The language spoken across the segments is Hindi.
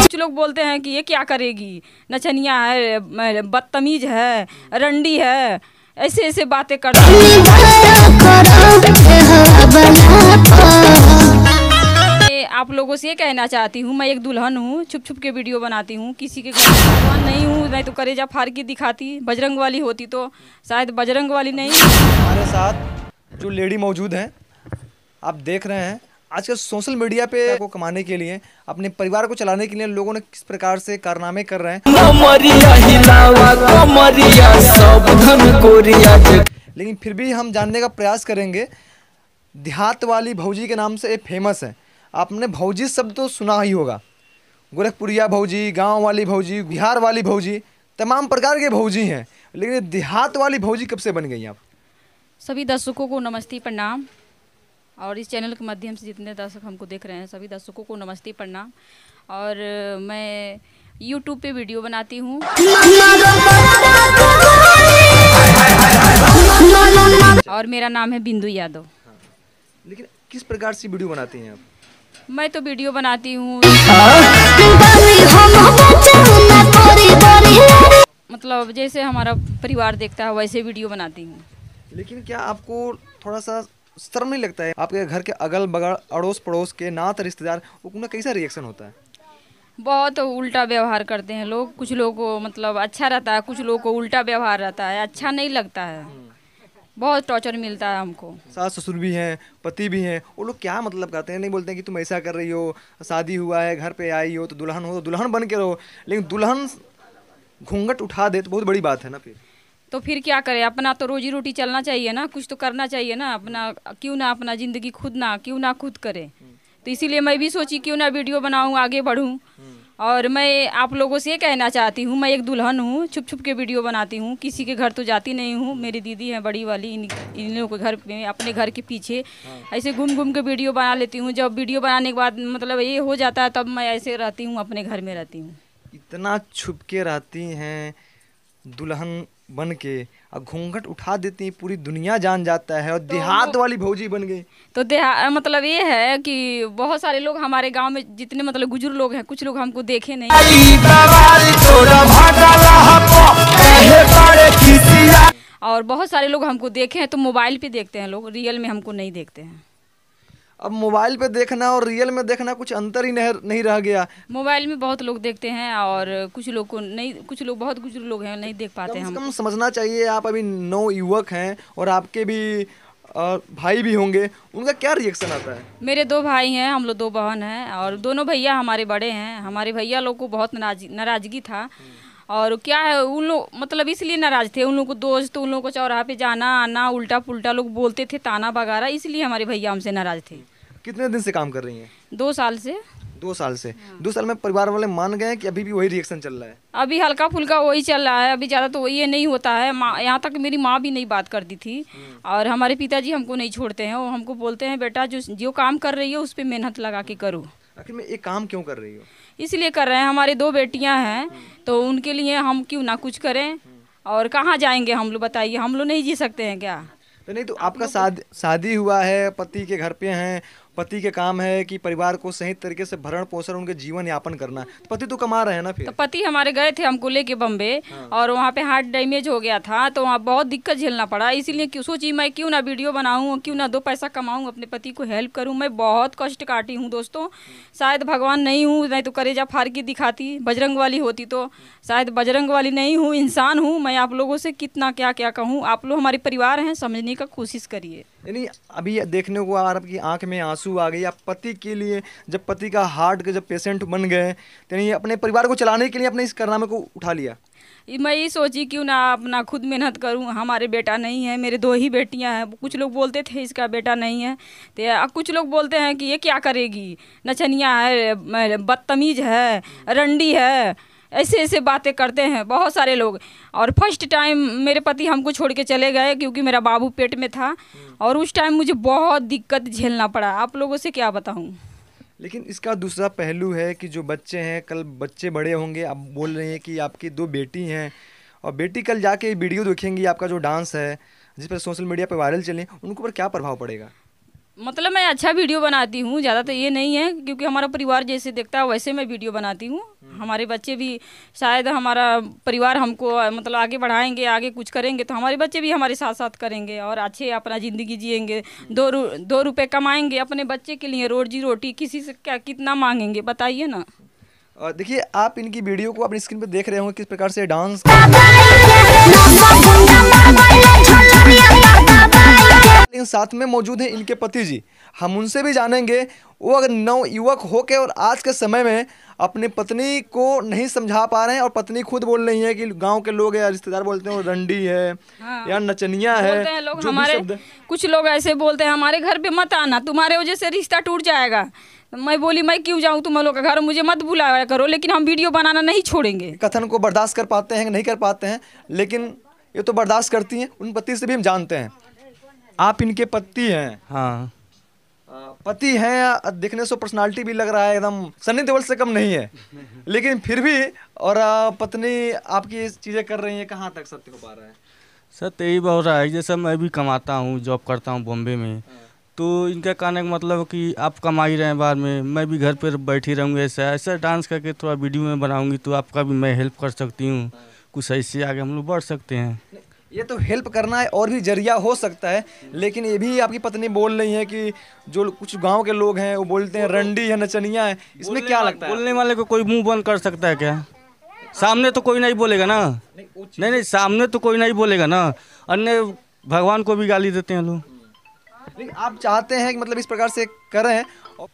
कुछ लोग बोलते हैं कि ये क्या करेगी, नचनिया है, बदतमीज है, रंडी है, ऐसे ऐसे बातें करते हैं। आप लोगों से ये कहना चाहती हूँ, मैं एक दुल्हन हूँ, छुप छुप के वीडियो बनाती हूँ, किसी के घर दुल्हन नहीं हूँ। मैं तो करेजा फाड़ के दिखाती, बजरंग वाली होती तो शायद बजरंग वाली नहीं। हमारे साथ जो लेडी मौजूद हैं, आप देख रहे हैं आजकल सोशल मीडिया पे को कमाने के लिए, अपने परिवार को चलाने के लिए लोगों ने किस प्रकार से कारनामे कर रहे हैं। लेकिन फिर भी हम जानने का प्रयास करेंगे। देहात वाली भौजी के नाम से एक फेमस है, आपने भौजी शब्द तो सुना ही होगा। गोरखपुरिया भौजी, गांव वाली भौजी, बिहार वाली भौजी, तमाम प्रकार के भौजी हैं। लेकिन देहात वाली भौजी कब से बन गई आप? सभी दर्शकों को नमस्ते प्रणाम, और इस चैनल के माध्यम से जितने दर्शक हमको देख रहे हैं सभी दर्शकों को नमस्ते प्रणाम। और मैं YouTube पे वीडियो बनाती हूँ। और मेरा नाम है बिंदु यादव। लेकिन किस प्रकार से वीडियो बनाती हैं आप? मैं तो वीडियो बनाती हूँ मतलब जैसे हमारा परिवार देखता है वैसे वीडियो बनाती हूँ। लेकिन क्या आपको थोड़ा सा शर्म नहीं लगता है? आपके घर के अगल बगल अड़ोस पड़ोस के नात रिश्तेदार, उनका कैसा रिएक्शन होता है? बहुत उल्टा व्यवहार करते हैं लोग। कुछ लोगों को मतलब अच्छा रहता है, कुछ लोगों को उल्टा व्यवहार रहता है, अच्छा नहीं लगता है। बहुत टॉर्चर मिलता है हमको। सास ससुर भी हैं, पति भी हैं, वो लोग क्या मतलब करते हैं? नहीं बोलते हैं कि तुम ऐसा कर रही हो, शादी हुआ है, घर पे आई हो तो दुल्हन बन के रहो। लेकिन दुल्हन घूंघट उठा दे तो बहुत बड़ी बात है ना। फिर तो फिर क्या करें? अपना तो रोजी रोटी चलना चाहिए ना, कुछ तो करना चाहिए ना अपना। क्यों ना अपना ज़िंदगी क्यों ना खुद करे। तो इसीलिए मैं भी सोची क्यों ना वीडियो बनाऊं, आगे बढ़ूं। और मैं आप लोगों से ये कहना चाहती हूँ, मैं एक दुल्हन हूँ, छुप छुप के वीडियो बनाती हूँ, किसी के घर तो जाती नहीं हूँ। मेरी दीदी है बड़ी वाली, इन लोगों के घर में, अपने घर के पीछे ऐसे घूम घूम के वीडियो बना लेती हूँ। जब वीडियो बनाने के बाद मतलब ये हो जाता है तब मैं ऐसे रहती हूँ, अपने घर में रहती हूँ। इतना छुप के रहती हैं दुल्हन बन के, और घूंघट उठा देती हैं, पूरी दुनिया जान जाता है, और देहात वाली भौजी बन गई। तो मतलब ये है कि बहुत सारे लोग हमारे गांव में जितने मतलब बुजुर्ग लोग हैं, कुछ लोग हमको देखे नहीं। और बहुत सारे लोग हमको देखे हैं तो मोबाइल पे देखते हैं लोग, रियल में हमको नहीं देखते हैं। अब मोबाइल पे देखना और रियल में देखना कुछ अंतर ही नहीं रह गया। मोबाइल में बहुत लोग देखते हैं और कुछ लोग को नहीं, कुछ लोग बहुत कुछ लोग हैं नहीं देख पाते हैं। कम समझना चाहिए। आप अभी नौ युवक हैं और आपके भी भाई भी होंगे, उनका क्या रिएक्शन आता है? मेरे 2 भाई हैं, हम लोग 2 बहन हैं, और दोनों भैया हमारे बड़े हैं। हमारे भैया लोग को बहुत नाराजगी था। और क्या है, उन लोग मतलब इसलिए नाराज थे, उन लोग को दोस्त, उन लोग को चौराहा पे जाना आना उल्टा पुल्टा लोग बोलते थे, ताना बगारा, इसलिए हमारे भैया हमसे नाराज थे। कितने दिन से काम कर रही हैं? 2 साल से। 2 साल से। 2 साल में परिवार वाले मान गए कि अभी भी वही रिएक्शन चल रहा है? अभी हल्का फुल्का वही चल रहा है, अभी ज़्यादा तो ये नहीं होता है। यहाँ तक मेरी माँ भी नहीं बात करती थी। और हमारे पिताजी हमको नहीं छोड़ते हैं, वो हमको बोलते हैं बेटा जो काम कर रही हो उस पर मेहनत लगा के करो। आखिर में एक काम क्यों कर रही हो? इसलिए कर रहे हैं, हमारी 2 बेटियां हैं तो उनके लिए हम क्यों ना कुछ करें। और कहाँ जाएंगे हम लोग, बताइए, हम लोग नहीं जी सकते हैं क्या? तो नहीं तो आपका शादी हुआ है, पति के घर पे हैं, पति के काम है कि परिवार को सही तरीके से भरण पोषण, उनके जीवन यापन करना। तो पति तो कमा रहे हैं ना। फिर तो पति हमारे गए थे हमको लेके बम्बे, और वहाँ पे हार्ट डैमेज हो गया था तो वहाँ बहुत दिक्कत झेलना पड़ा। इसीलिए क्यों सोची मैं क्यों ना वीडियो बनाऊँ, क्यों ना 2 पैसा कमाऊँ, अपने पति को हेल्प करूँ। मैं बहुत कष्ट काटी हूँ दोस्तों, शायद भगवान नहीं हूँ, नहीं तो करेजा फाड़ के दिखाती, बजरंग वाली होती तो शायद बजरंग वाली नहीं हूँ, इंसान हूँ। मैं आप लोगों से कितना क्या क्या कहूँ, आप लोग हमारे परिवार हैं, समझने का कोशिश करिए। यानी अभी देखने को आपकी आंख में आंसू आ गई। आप पति के लिए, जब पति का हार्ट के जब पेशेंट बन गए, तो यानी अपने परिवार को चलाने के लिए अपने इस कारनामे को उठा लिया। मैं ये सोची क्यों ना अपना खुद मेहनत करूं। हमारे बेटा नहीं है, मेरे 2 ही बेटियां हैं। कुछ लोग बोलते थे इसका बेटा नहीं है, तो कुछ लोग बोलते हैं कि ये क्या करेगी, नचनिया है, बदतमीज है, रंडी है, ऐसे ऐसे बातें करते हैं बहुत सारे लोग। और फर्स्ट टाइम मेरे पति हमको छोड़ के चले गए क्योंकि मेरा बाबू पेट में था, और उस टाइम मुझे बहुत दिक्कत झेलना पड़ा। आप लोगों से क्या बताऊं। लेकिन इसका दूसरा पहलू है कि जो बच्चे हैं, कल बच्चे बड़े होंगे। आप बोल रहे हैं कि आपकी 2 बेटी हैं, और बेटी कल जाके वीडियो देखेंगी आपका जो डांस है जिस पर सोशल मीडिया पर वायरल चले, उनके ऊपर क्या प्रभाव पड़ेगा? मतलब मैं अच्छा वीडियो बनाती हूँ, ज़्यादा तो ये नहीं है, क्योंकि हमारा परिवार जैसे देखता है वैसे मैं वीडियो बनाती हूँ। हमारे बच्चे भी शायद हमारा परिवार हमको मतलब आगे बढ़ाएंगे, आगे कुछ करेंगे तो हमारे बच्चे भी हमारे साथ साथ करेंगे और अच्छे अपना ज़िंदगी जिएंगे। दो रुपए कमाएंगे अपने बच्चे के लिए, रोजी रोटी किसी से क्या कितना मांगेंगे बताइए ना। और देखिए आप इनकी वीडियो को अपनी स्क्रीन पे देख रहे होंगे किस प्रकार से डांस, लेकिन साथ में मौजूद हैं इनके पति जी। हम उनसे भी जानेंगे वो अगर नव युवक होके और आज के समय में अपनी पत्नी को नहीं समझा पा रहे हैं और पत्नी खुद बोल रही है कि गांव के लोग या रिश्तेदार बोलते हैं वो रंडी है, हाँ, या नचनिया है, बोलते हैं लोग जो भी हमारे, शब्द कुछ लोग ऐसे बोलते हैं हमारे घर पे मत आना, तुम्हारे वजह से रिश्ता टूट जाएगा। मैं बोली मैं क्यों जाऊँ तुम लोग का घर, मुझे मत बुलाया करो, लेकिन हम वीडियो बनाना नहीं छोड़ेंगे। कथन को बर्दाश्त कर पाते हैं नहीं कर पाते हैं, लेकिन ये तो बर्दाश्त करती हैं। उन पति से भी हम जानते हैं, आप इनके पति हैं? हाँ पति हैं, देखने से पर्सनालिटी भी लग रहा है एकदम सनी देओल से कम नहीं है, लेकिन फिर भी और पत्नी आपकी ये चीज़ें कर रही हैं, कहाँ तक सत्य हो पा रहा है? सर यही बहुत रहा है, जैसे मैं भी कमाता हूँ, जॉब करता हूँ बॉम्बे में, तो इनका कहने का मतलब कि आप कमा ही रहे हैं बाद में, मैं भी घर पर बैठी रहूँगी, ऐसा ऐसा डांस करके थोड़ा वीडियो में बनाऊँगी तो आपका भी मैं हेल्प कर सकती हूँ, कुछ ऐसे आगे हम लोग बढ़ सकते हैं। ये तो हेल्प करना है और भी जरिया हो सकता है, लेकिन ये भी आपकी पत्नी बोल रही है कि जो कुछ गांव के लोग हैं वो बोलते हैं रंडी है, नचनिया है, इसमें क्या लगता है? बोलने वाले को कोई मुंह बंद कर सकता है क्या? सामने तो कोई नहीं बोलेगा ना, नहीं सामने तो कोई नहीं बोलेगा ना, अन्य भगवान को भी गाली देते हैं लोग। लेकिन आप चाहते हैं कि मतलब इस प्रकार से करें?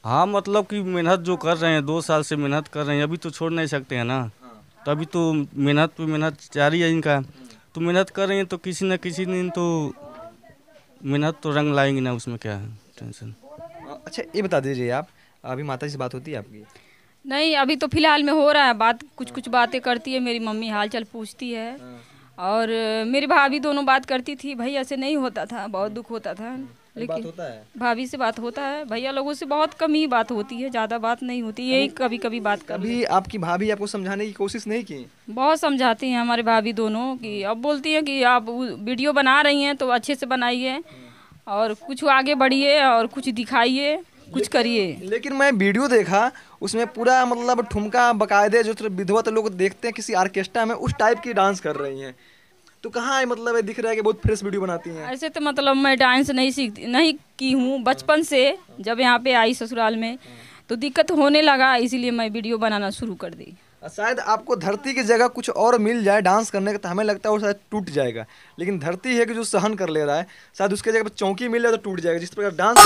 हाँ मतलब कि मेहनत जो कर रहे हैं 2 साल से मेहनत कर रहे हैं, अभी तो छोड़ नहीं सकते हैं ना, तो अभी तो मेहनत पे मेहनत जारी है इनका, तो मेहनत कर रहे हैं तो किसी न किसी दिन तो मेहनत तो रंग लाएंगे ना, उसमें क्या है टेंशन। अच्छा ये बता दीजिए आप, अभी माता जी से बात होती है आपकी? नहीं अभी तो फिलहाल में हो रहा है बात, कुछ कुछ बातें करती है, मेरी मम्मी हाल चाल पूछती है और मेरी भाभी दोनों बात करती थी। भैया से नहीं होता था, बहुत दुख होता था, लेकिन होता है भाभी से बात होता है, भैया लोगों से बहुत कम ही बात होती है, ज़्यादा बात नहीं होती, यही कभी कभी बात कर। कभी आपकी भाभी आपको समझाने की कोशिश नहीं की? बहुत समझाती हैं हमारे भाभी दोनों कि अब बोलती हैं कि आप वीडियो बना रही हैं तो अच्छे से बनाइए और कुछ आगे बढ़िए और कुछ दिखाइए, कुछ करिए। लेकिन मैं वीडियो देखा उसमें पूरा मतलब ठुमका बकायदे जो विधवत लोग देखते हैं किसी ऑर्केस्ट्रा में उस टाइप की डांस कर रही हैं, तो कहाँ है मतलब दिख रहा है कि बहुत फ्रेश वीडियो बनाती हैं? ऐसे तो मतलब मैं डांस नहीं की हूँ बचपन से, जब यहाँ पे आई ससुराल में तो दिक्कत होने लगा, इसीलिए मैं वीडियो बनाना शुरू कर दी। शायद आपको धरती की जगह कुछ और मिल जाए डांस करने का तो हमें लगता है वो शायद टूट जाएगा, लेकिन धरती है कि जो सहन कर ले रहा है, शायद उसके जगह पर चौकी मिल जाए तो टूट जाएगा। जिस प्रकार डांस,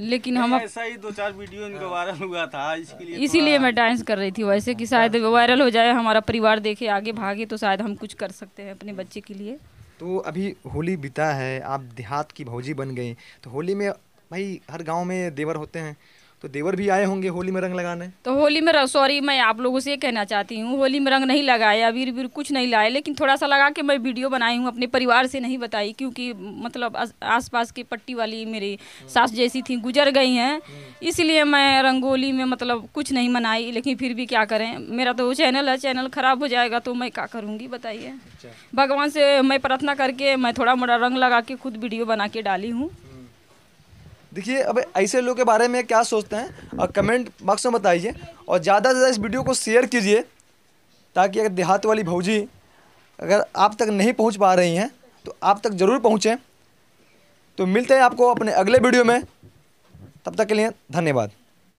लेकिन हम ऐसा ही 2-4 वीडियो इनका वायरल हुआ था, इसीलिए मैं डांस कर रही थी वैसे कि शायद वायरल हो जाए, हमारा परिवार देखे आगे भागे तो शायद हम कुछ कर सकते हैं अपने बच्चे के लिए। तो अभी होली बीता है, आप देहात की भौजी बन गई, तो होली में भाई हर गांव में देवर होते हैं, तो देवर भी आए होंगे होली में रंग लगाने? तो होली में सॉरी मैं आप लोगों से ये कहना चाहती हूँ, होली में रंग नहीं लगाए, अबीर बीर कुछ नहीं लाए, लेकिन थोड़ा सा लगा के मैं वीडियो बनाई हूँ, अपने परिवार से नहीं बताई, क्योंकि मतलब आसपास की पट्टी वाली मेरी सास जैसी थी गुजर गई हैं, इसलिए मैं रंगोली में मतलब कुछ नहीं मनाई। लेकिन फिर भी क्या करें, मेरा तो चैनल है, चैनल ख़राब हो जाएगा तो मैं क्या करूँगी बताइए। भगवान से मैं प्रार्थना करके मैं थोड़ा मोड़ा रंग लगा के खुद वीडियो बना के डाली हूँ। देखिए अब ऐसे लोगों के बारे में क्या सोचते हैं और कमेंट बॉक्स में बताइए, और ज़्यादा से ज़्यादा इस वीडियो को शेयर कीजिए, ताकि अगर देहात वाली भौजी अगर आप तक नहीं पहुंच पा रही हैं तो आप तक ज़रूर पहुंचें। तो मिलते हैं आपको अपने अगले वीडियो में, तब तक के लिए धन्यवाद।